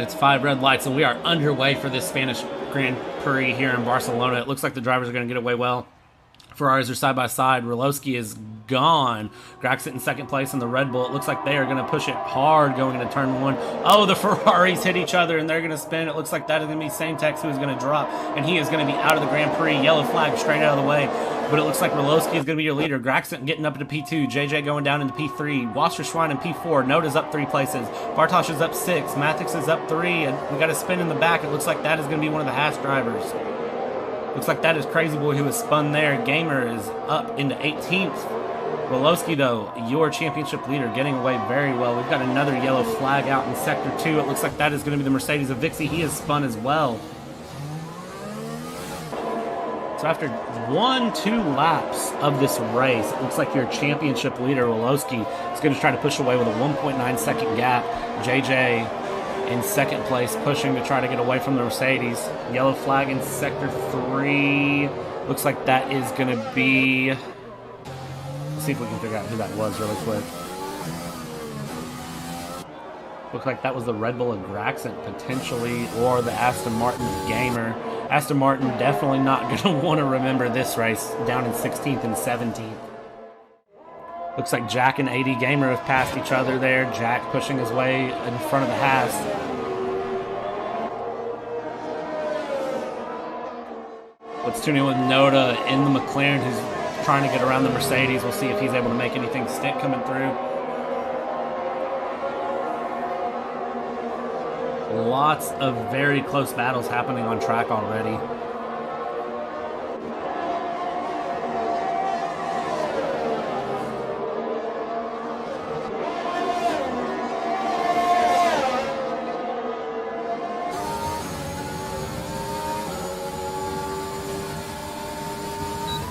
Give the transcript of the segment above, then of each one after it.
It's 5 red lights, and we are underway for this Spanish Grand Prix here in Barcelona. It looks like the drivers are going to get away well. Ferraris are side by side. Roloski is gone. Gragson in second place in the Red Bull. It looks like they are going to push it hard going into turn one. Oh, the Ferraris hit each other and they're going to spin. It looks like that is going to be Same Tex who is going to drop, and he is going to be out of the Grand Prix. Yellow flag straight out of the way. But it looks like Roloski is going to be your leader. Gragson getting up into P2. JJ going down into P3. Wasserschwein in P4. Noda's up 3 places. Bartosz is up 6. Mathix is up 3. And we got a spin in the back. It looks like that is going to be one of the Haas drivers. Looks like that is Crazy Boy who was spun there. Gamer is up into 18th. Roloski, though, your championship leader, getting away very well. We've got another yellow flag out in Sector 2. It looks like that is going to be the Mercedes of Vixie. He is spun as well. So after 1-2 laps of this race, it looks like your championship leader, Roloski, is going to try to push away with a 1.9 second gap. JJ in second place, pushing to try to get away from the Mercedes. Yellow flag in Sector 3. Looks like that is going to be... Let's see if we can figure out who that was really quick. Looks like that was the Red Bull of Gragson, potentially, or the Aston Martin Gamer. Aston Martin definitely not going to want to remember this race, down in 16th and 17th. Looks like Jack and AD Gamer have passed each other there. Jack pushing his way in front of the Haas. Let's tune in with Noda in the McLaren, who's trying to get around the Mercedes. We'll see if he's able to make anything stick coming through. Lots of very close battles happening on track already.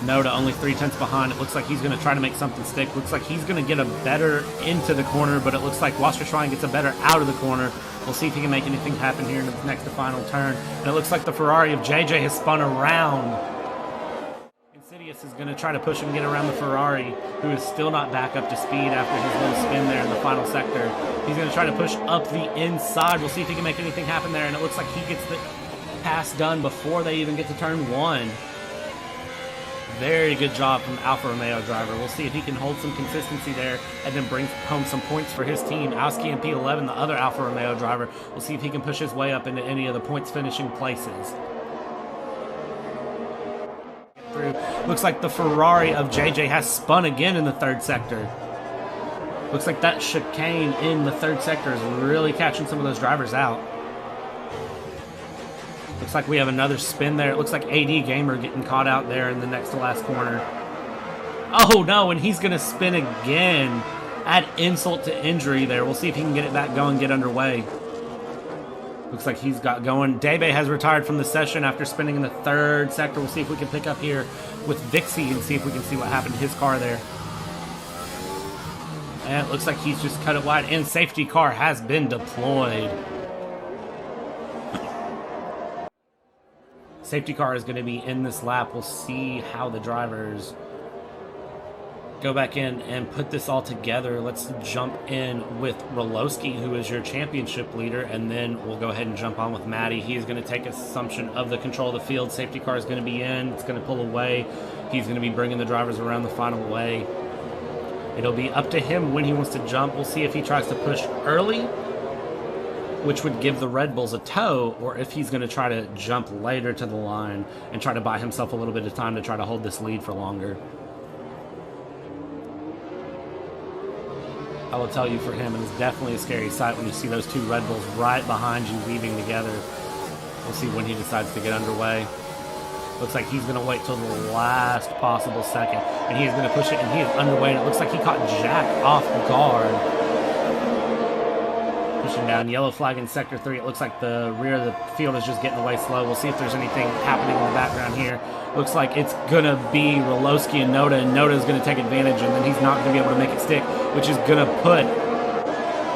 Noda only 3/10 behind. It looks like he's going to try to make something stick. Looks like he's going to get a better into the corner, but it looks like Wasserschwein gets a better out of the corner. We'll see if he can make anything happen here in the next to final turn. And it looks like the Ferrari of JJ has spun around. Insidious is going to try to push and get around the Ferrari, who is still not back up to speed after his little spin there in the final sector. He's going to try to push up the inside. We'll see if he can make anything happen there. And it looks like he gets the pass done before they even get to turn one. Very good job from Alfa Romeo driver. We'll see if he can hold some consistency there and then bring home some points for his team. Auski in P11, the other Alfa Romeo driver. We'll see if he can push his way up into any of the points finishing places. Looks like the Ferrari of JJ has spun again in the third sector. Looks like that chicane in the third sector is really catching some of those drivers out. Looks like we have another spin there. It looks like AD Gamer getting caught out there in the next to last corner. Oh no, and he's going to spin again. Add insult to injury there. We'll see if he can get it back going, get underway. Looks like he's got going. Debe has retired from the session after spinning in the third sector. We'll see if we can pick up here with Vixie and see if we can see what happened to his car there. And it looks like he's just cut it wide, and safety car has been deployed. Safety car is going to be in this lap. We'll see how the drivers go back in and put this all together. Let's jump in with Roloski, who is your championship leader, and then we'll go ahead and jump on with Matty. He is going to take assumption of the control of the field. Safety car is going to be in. It's going to pull away. He's going to be bringing the drivers around the final way. It'll be up to him when he wants to jump. We'll see if he tries to push early, which would give the Red Bulls a tow, or if he's going to try to jump later to the line and try to buy himself a little bit of time to try to hold this lead for longer. I will tell you, for him, it is definitely a scary sight when you see those two Red Bulls right behind you weaving together. We'll see when he decides to get underway. Looks like he's going to wait till the last possible second, and he is going to push it, and he is underway, and it looks like he caught Jack off guard. Pushing down, yellow flag in Sector 3. It looks like the rear of the field is just getting away slow. We'll see if there's anything happening in the background here. Looks like it's going to be Roloski and Noda is going to take advantage, and then he's not going to be able to make it stick, which is going to put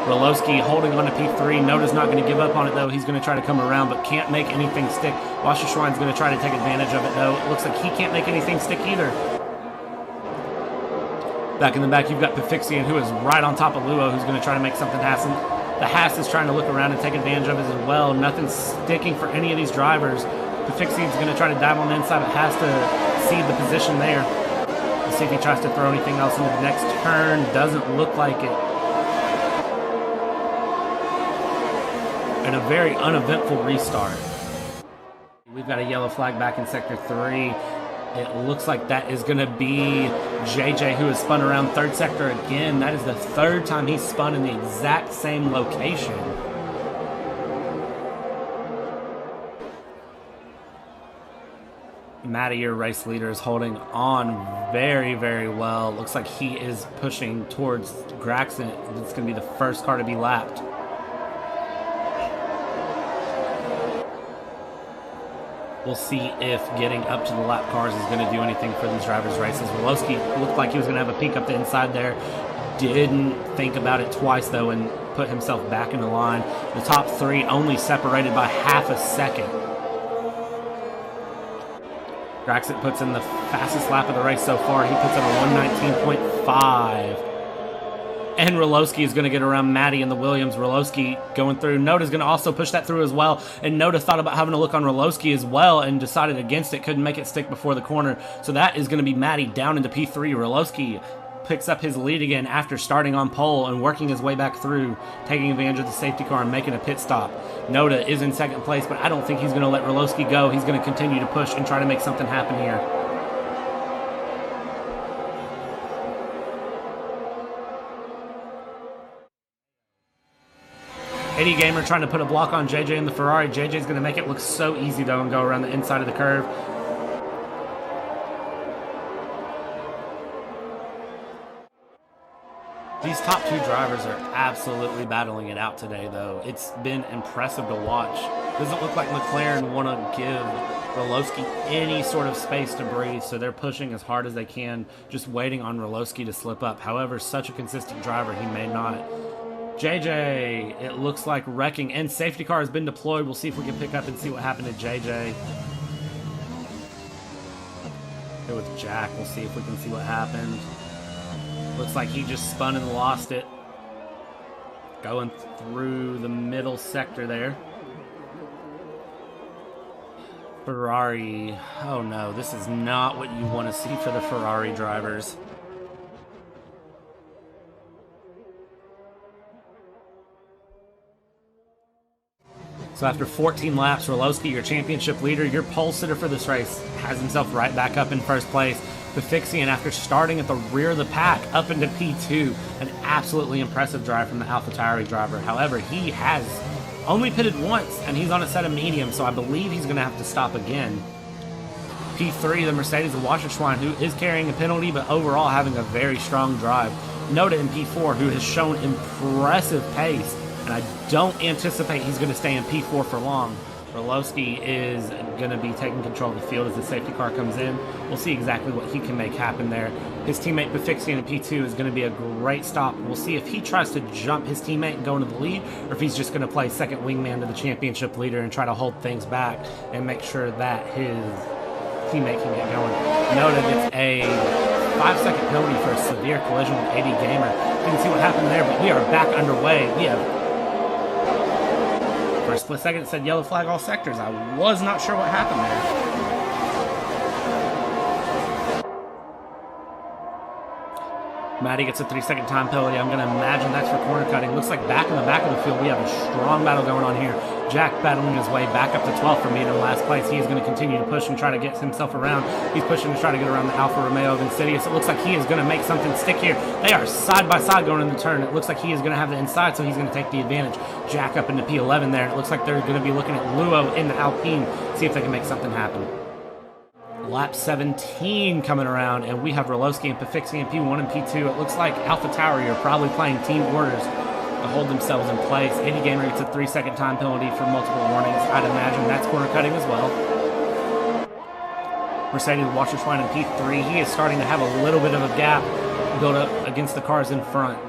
Roloski holding on to P3. Noda's not going to give up on it, though. He's going to try to come around, but can't make anything stick. Wasserschwein's going to try to take advantage of it, though. It looks like he can't make anything stick either. Back in the back, you've got Pafixian, who is right on top of Luo, who's going to try to make something happen. The Haas is trying to look around and take advantage of it as well. Nothing's sticking for any of these drivers. Pafixion's going to try to dive on the inside, but has to cede the position there. Let's see if he tries to throw anything else into the next turn. Doesn't look like it. And a very uneventful restart. We've got a yellow flag back in Sector 3. It looks like that is going to be JJ, who has spun around third sector again. That is the third time he's spun in the exact same location. Matty, your race leader, is holding on very, very well. Looks like he is pushing towards Graxon. It's going to be the first car to be lapped. We'll see if getting up to the lap cars is going to do anything for these drivers' races. Wolowski looked like he was going to have a peek up the inside there. Didn't think about it twice, though, and put himself back in the line. The top three only separated by half a second. Graxon puts in the fastest lap of the race so far. He puts in a 119.5. And Rolowski is going to get around Matty and the Williams. Rolowski going through. Noda's going to also push that through as well. And Noda thought about having a look on Rolowski as well and decided against it. Couldn't make it stick before the corner. So that is going to be Matty down into P3. Rolowski picks up his lead again after starting on pole and working his way back through, taking advantage of the safety car and making a pit stop. Noda is in second place, but I don't think he's going to let Rolowski go. He's going to continue to push and try to make something happen here. Eddie Gamer trying to put a block on JJ in the Ferrari. JJ's going to make it look so easy, though, and go around the inside of the curve. These top two drivers are absolutely battling it out today, though. It's been impressive to watch. Doesn't look like McLaren want to give Rolowski any sort of space to breathe, so they're pushing as hard as they can, just waiting on Rolowski to slip up. However, such a consistent driver, he may not. JJ, it looks like wrecking, and safety car has been deployed. We'll see if we can pick up and see what happened to JJ. Go with Jack. We'll see if we can see what happened. Looks like he just spun and lost it. Going through the middle sector there. Ferrari. Oh no, this is not what you want to see for the Ferrari drivers. So after 14 laps, Rolowski, your championship leader, your pole sitter for this race, has himself right back up in first place. Pafixian, after starting at the rear of the pack, up into P2. An absolutely impressive drive from the AlphaTauri driver. However, he has only pitted once, and he's on a set of medium, so I believe he's going to have to stop again. P3, the Mercedes of Wasserschwein, who is carrying a penalty, but overall having a very strong drive. Noda in P4, who has shown impressive pace, and I don't anticipate he's going to stay in P4 for long. Rolowski is going to be taking control of the field as the safety car comes in. We'll see exactly what he can make happen there. His teammate Pafixian in P2 is going to be a great stop. We'll see if he tries to jump his teammate and go into the lead, or if he's just going to play second wingman to the championship leader and try to hold things back and make sure that his teammate can get going. Noda gets a 5-second penalty for a severe collision with AD Gamer. You can see what happened there, but we are back underway. We have... For a split second, it said yellow flag all sectors. I was not sure what happened there. Matty gets a 3-second time penalty. I'm going to imagine that's for corner cutting. Looks like back in the back of the field, we have a strong battle going on here. Jack battling his way back up to 12th for me in last place. He is going to continue to push and try to get himself around. He's pushing to try to get around the Alfa Romeo of Insidious. It looks like he is going to make something stick here. They are side by side going in the turn. It looks like he is going to have the inside, so he's going to take the advantage. Jack up into P11 there. It looks like they're going to be looking at Luo in the Alpine, see if they can make something happen. Lap 17 coming around, and we have Rolowski and Pafixian P1 and P2. It looks like AlphaTauri are probably playing team orders to hold themselves in place. Eddie Gamer gets a 3-second time penalty for multiple warnings. I'd imagine that's corner cutting as well. Mercedes Wasserschwein in P3. He is starting to have a little bit of a gap built up against the cars in front.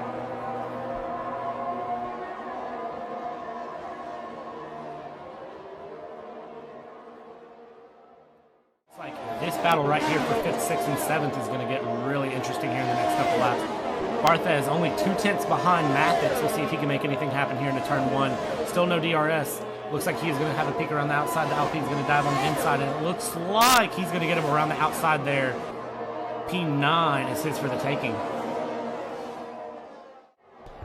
This battle right here for 5th, 6th, and 7th is going to get really interesting here in the next couple laps. Barthez only 2/10 behind Mathis. We'll see if he can make anything happen here into turn 1. Still no DRS. Looks like he's going to have a peek around the outside. The Alpine's going to dive on the inside, and it looks like he's going to get him around the outside there. P9 is his for the taking.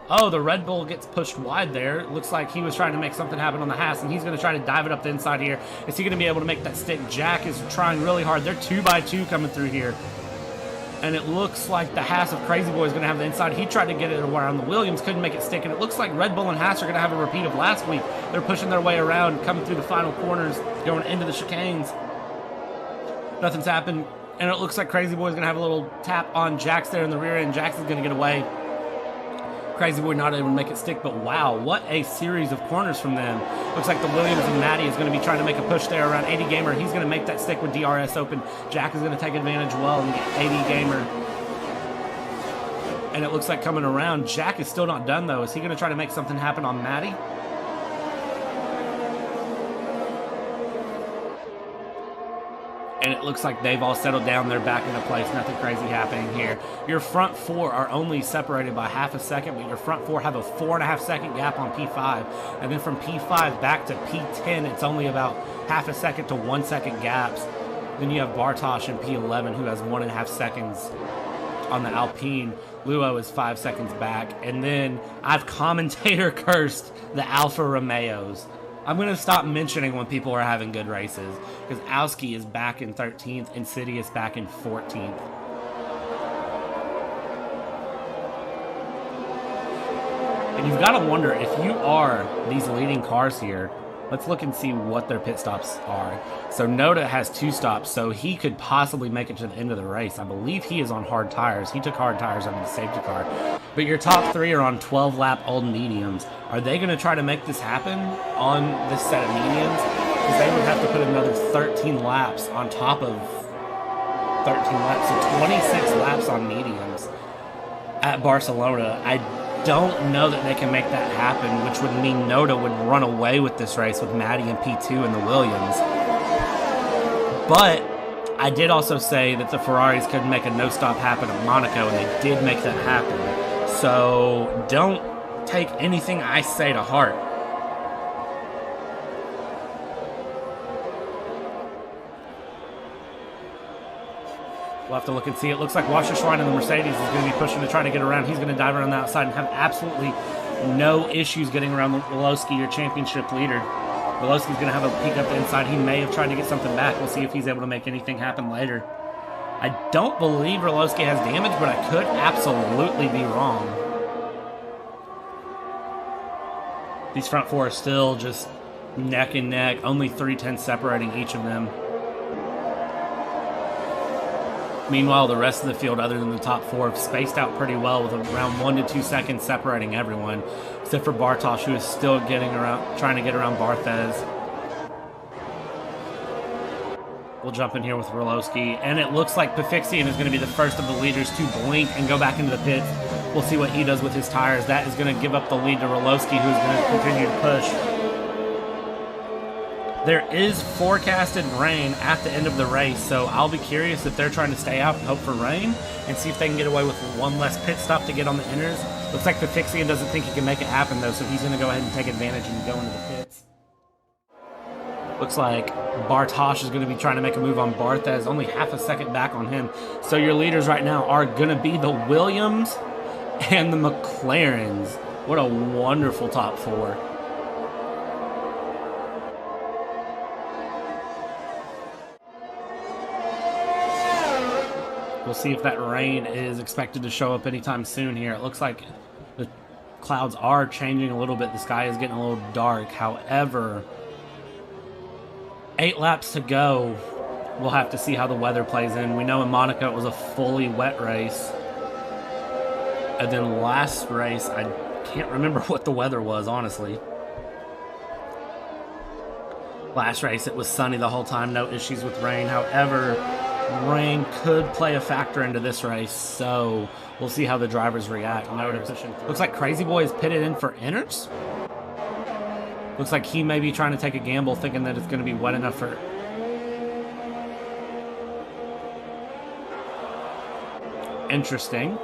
Oh, the Red Bull gets pushed wide there. It looks like he was trying to make something happen on the Haas, and he's going to try to dive it up the inside here. Is he going to be able to make that stick? Jack is trying really hard. They're 2x2 coming through here. And it looks like the Haas of Crazy Boy is going to have the inside. He tried to get it around the Williams, couldn't make it stick. And it looks like Red Bull and Haas are going to have a repeat of last week. They're pushing their way around, coming through the final corners, going into the chicanes. Nothing's happened. And it looks like Crazy Boy is going to have a little tap on Jax there in the rear end. Jackson's going to get away. Crazy Boy not able to make it stick, but wow, what a series of corners from them. Looks like the Williams and Matty is going to be trying to make a push there around 80 Gamer. He's going to make that stick with DRS open. Jack is going to take advantage well and get 80 Gamer. And it looks like coming around, Jack is still not done though. Is he going to try to make something happen on Matty? And it looks like they've all settled down. They're back into place. Nothing crazy happening here. Your front four are only separated by half a second, but your front four have a 4.5 second gap on P5. And then from P5 back to P10, it's only about half a second to 1 second gaps. Then you have Bartosz in P11, who has 1.5 seconds on the Alpine. Luo is 5 seconds back. And then I've commentator cursed the Alfa Romeos. I'm going to stop mentioning when people are having good races, because Owski is back in 13th, Insidious back in 14th. And you've got to wonder, if you are these leading cars here, let's look and see what their pit stops are. So Noda has 2 stops, so he could possibly make it to the end of the race. I believe he is on hard tires. He took hard tires under the safety car. But your top 3 are on 12-lap old mediums. Are they going to try to make this happen on this set of mediums? Because they would have to put another 13 laps on top of 13 laps. So 26 laps on mediums at Barcelona. I don't know that they can make that happen, which would mean Noda would run away with this race with Matty and P2 and the Williams. But I did also say that the Ferraris could make a no-stop happen at Monaco, and they did make that happen. So don't take anything I say to heart. We'll have to look and see. It looks like Wasserschwein in the Mercedes is going to be pushing to try to get around. He's going to dive around the outside and have absolutely no issues getting around Wolowski, your championship leader. Wolowski's going to have a peek up the inside. He may have tried to get something back. We'll see if he's able to make anything happen later. I don't believe Wolowski has damage, but I could absolutely be wrong. These front 4 are still just neck and neck. Only 3/10 separating each of them. Meanwhile, the rest of the field, other than the top 4, have spaced out pretty well with around 1 to 2 seconds separating everyone, except for Bartosz, who is still getting around, trying to get around Barthez. We'll jump in here with Rolowski, and it looks like Pafixian is going to be the first of the leaders to blink and go back into the pits. We'll see what he does with his tires. That is going to give up the lead to Rolowski, who's going to continue to push. There is forecasted rain at the end of the race, so I'll be curious if they're trying to stay out and hope for rain and see if they can get away with one less pit stop to get on the inners. Looks like Pafixian doesn't think he can make it happen, though, so he's going to go ahead and take advantage and go into the pits. Looks like Bartosz is going to be trying to make a move on Barthez, only half a second back on him. So your leaders right now are going to be the Williams and the McLarens. What a wonderful top 4. We'll see if that rain is expected to show up anytime soon here. It looks like the clouds are changing a little bit. The sky is getting a little dark. However, 8 laps to go. We'll have to see how the weather plays in. We know in Monaco it was a fully wet race. And then last race, I can't remember what the weather was, honestly. Last race, it was sunny the whole time, no issues with rain. However, rain could play a factor into this race, so we'll see how the drivers react. Looks like Crazy Boy is pitted in for inners. Looks like he may be trying to take a gamble, thinking that it's going to be wet enough for... Interesting.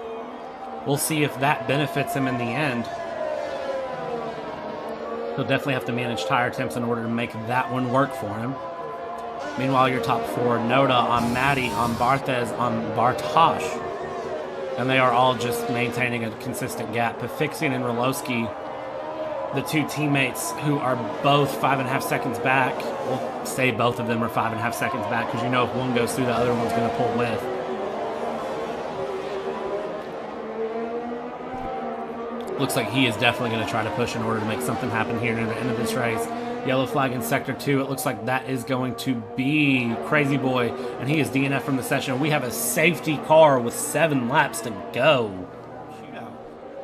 We'll see if that benefits him in the end. He'll definitely have to manage tire temps in order to make that one work for him. Meanwhile, your top four, Noda on Matty, on Barthez, on Bartosz. And they are all just maintaining a consistent gap. Pafixian and Rolowski, the two teammates who are both 5.5 seconds back. We'll say both of them are 5.5 seconds back because you know if one goes through, the other one's going to pull with. Looks like he is definitely going to try to push in order to make something happen here near the end of this race. Yellow flag in Sector 2. It looks like that is going to be Crazy Boy, and he is DNF from the session. We have a safety car with 7 laps to go.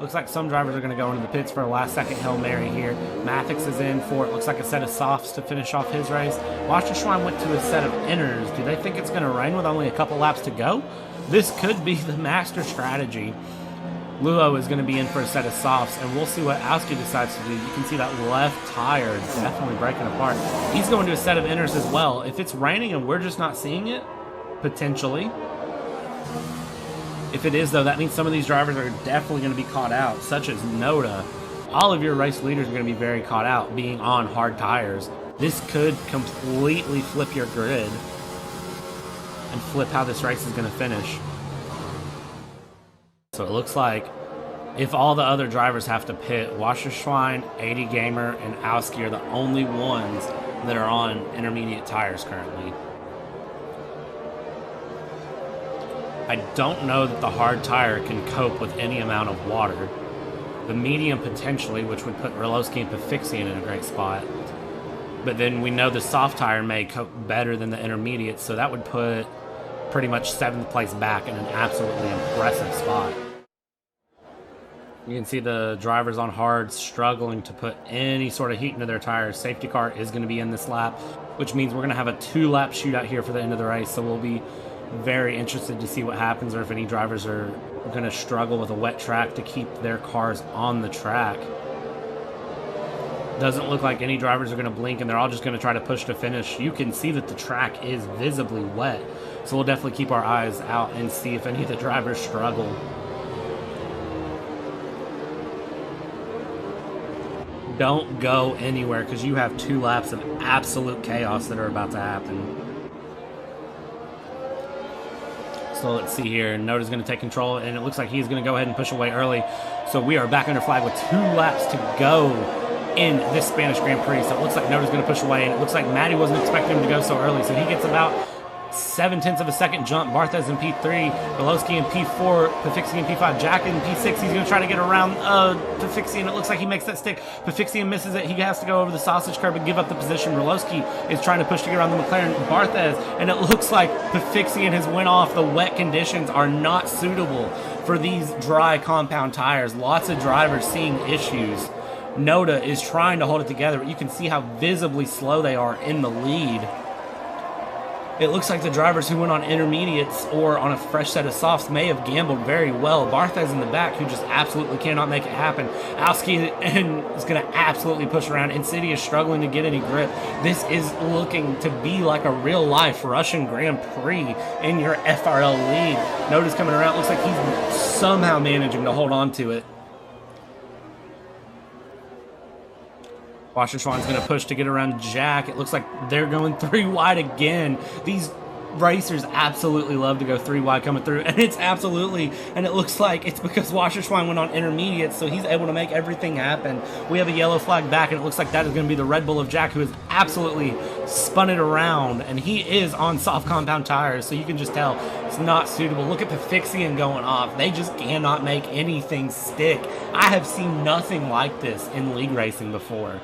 Looks like some drivers are going to go into the pits for a last-second Hail Mary here. Mathix is in for, it looks like, a set of softs to finish off his race. Wasserschwein went to a set of inners. Do they think it's going to rain with only a couple laps to go? This could be the master strategy. Luo is going to be in for a set of softs, and we'll see what Auski decides to do. You can see that left tire definitely breaking apart. He's going to a set of inners as well. If it's raining and we're just not seeing it, potentially. If it is, though, that means some of these drivers are definitely going to be caught out, such as Noda. All of your race leaders are going to be very caught out, being on hard tires. This could completely flip your grid and flip how this race is going to finish. So it looks like if all the other drivers have to pit, Wasserschwein, 80 Gamer, and Auski are the only ones that are on intermediate tires currently. I don't know that the hard tire can cope with any amount of water. The medium potentially, which would put Rolowski and Pafixian in a great spot. But then we know the soft tire may cope better than the intermediate, so that would put pretty much 7th place back in an absolutely impressive spot. You can see the drivers on hard struggling to put any sort of heat into their tires. Safety car is going to be in this lap, which means we're going to have a 2-lap shootout here for the end of the race, so we'll be very interested to see what happens, or if any drivers are going to struggle with a wet track to keep their cars on the track. Doesn't look like any drivers are going to blink, and they're all just going to try to push to finish. You can see that the track is visibly wet, so we'll definitely keep our eyes out and see if any of the drivers struggle. Don't go anywhere because you have 2 laps of absolute chaos that are about to happen. So let's see here. Noda's going to take control, and it looks like he's going to go ahead and push away early. So we are back under flag with 2 laps to go in this Spanish Grand Prix. So it looks like Noda's going to push away, and it looks like Matty wasn't expecting him to go so early. So he gets about 0.7 of a second jump. Barthez in P3, Rolowski in P4, Pafixian in P5, Jack in P6. He's going to try to get around Pafixian. It looks like he makes that stick. Pafixian misses it. He has to go over the sausage curb and give up the position. Rolowski is trying to push to get around the McLaren Barthez, and it looks like Pafixian has went off. The wet conditions are not suitable for these dry compound tires. Lots of drivers seeing issues. Noda is trying to hold it together, but you can see how visibly slow they are in the lead. It looks like the drivers who went on intermediates or on a fresh set of softs may have gambled very well. Barthez in the back, who just absolutely cannot make it happen. Auski is going to absolutely push around. Insidia is struggling to get any grip. This is looking to be like a real-life Russian Grand Prix in your FRL lead. Noda's coming around. Looks like he's somehow managing to hold on to it. Wasserschwein's going to push to get around Jack. It looks like they're going 3 wide again. These racers absolutely love to go 3 wide coming through, and it's absolutely, and it looks like it's because Wasserschwein went on intermediate, so he's able to make everything happen. We have a yellow flag back, and it looks like that is going to be the Red Bull of Jack, who has absolutely spun it around, and he is on soft compound tires, so you can just tell it's not suitable. Look at Pafixian going off. They just cannot make anything stick. I have seen nothing like this in league racing before.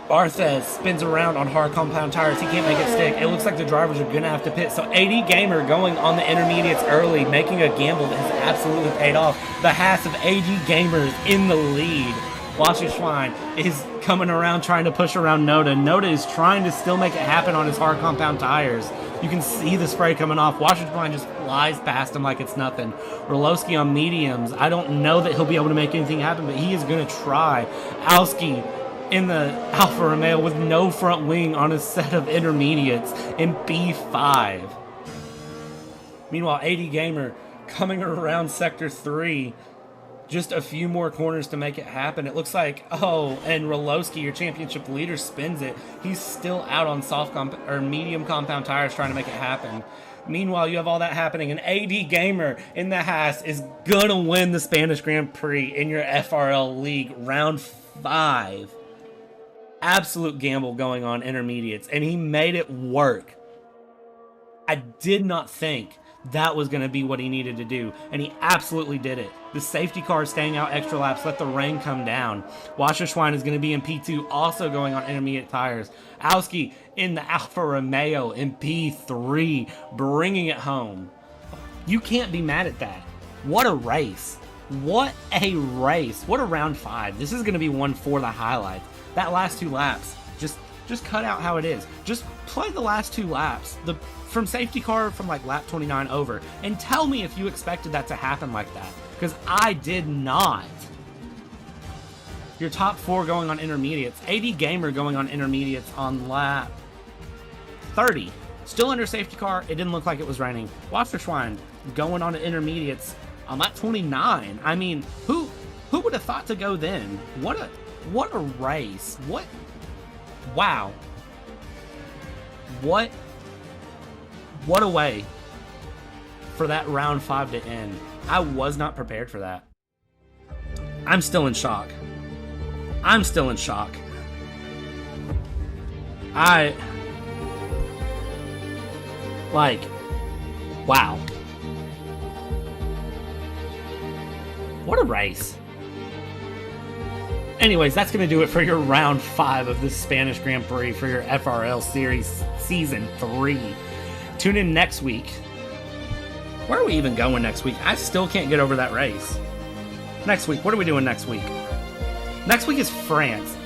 Barthez spins around on hard compound tires. He can't make it stick. It looks like the drivers are going to have to pit. So 80 Gamer going on the intermediates early, making a gamble that has absolutely paid off. The Haas of 80 Gamers in the lead. Wasserschwein is coming around trying to push around Noda. Noda is trying to still make it happen on his hard compound tires. You can see the spray coming off. Wasserschwein just flies past him like it's nothing. Rolowski on mediums. I don't know that he'll be able to make anything happen, but he is going to try. Auski in the Alfa Romeo with no front wing on a set of intermediates in B5. Meanwhile, AD Gamer coming around Sector 3, just a few more corners to make it happen. It looks like, oh, and Rolowski, your championship leader, spins it. He's still out on medium compound tires trying to make it happen. Meanwhile, you have all that happening, and AD Gamer in the Haas is gonna win the Spanish Grand Prix in your FRL League round 5. Absolute gamble going on intermediates, and he made it work. I did not think that was going to be what he needed to do, and he absolutely did it. The safety car is staying out extra laps, let the rain come down. Wasserschwein is going to be in P2, also going on intermediate tires. Alski in the Alfa Romeo in P3, bringing it home. You can't be mad at that. What a race. What a race. What a round 5. This is going to be one for the highlights. That last 2 laps, just cut out how it is. Just play the last 2 laps. From safety car from like lap 29 over, and tell me if you expected that to happen like that, because I did not. Your top 4 going on intermediates. AD Gamer going on intermediates on lap 30. Still under safety car. It didn't look like it was raining. Wasserschwein going on intermediates on lap 29. I mean, who would have thought to go then? What a race. Wow. What a way for that round 5 to end. I was not prepared for that. I'm still in shock. Wow. What a race. Anyways, that's going to do it for your round 5 of the Spanish Grand Prix for your FRL Series Season 3. Tune in next week. Where are we even going next week? I still can't get over that race. Next week, what are we doing next week? Next week is France.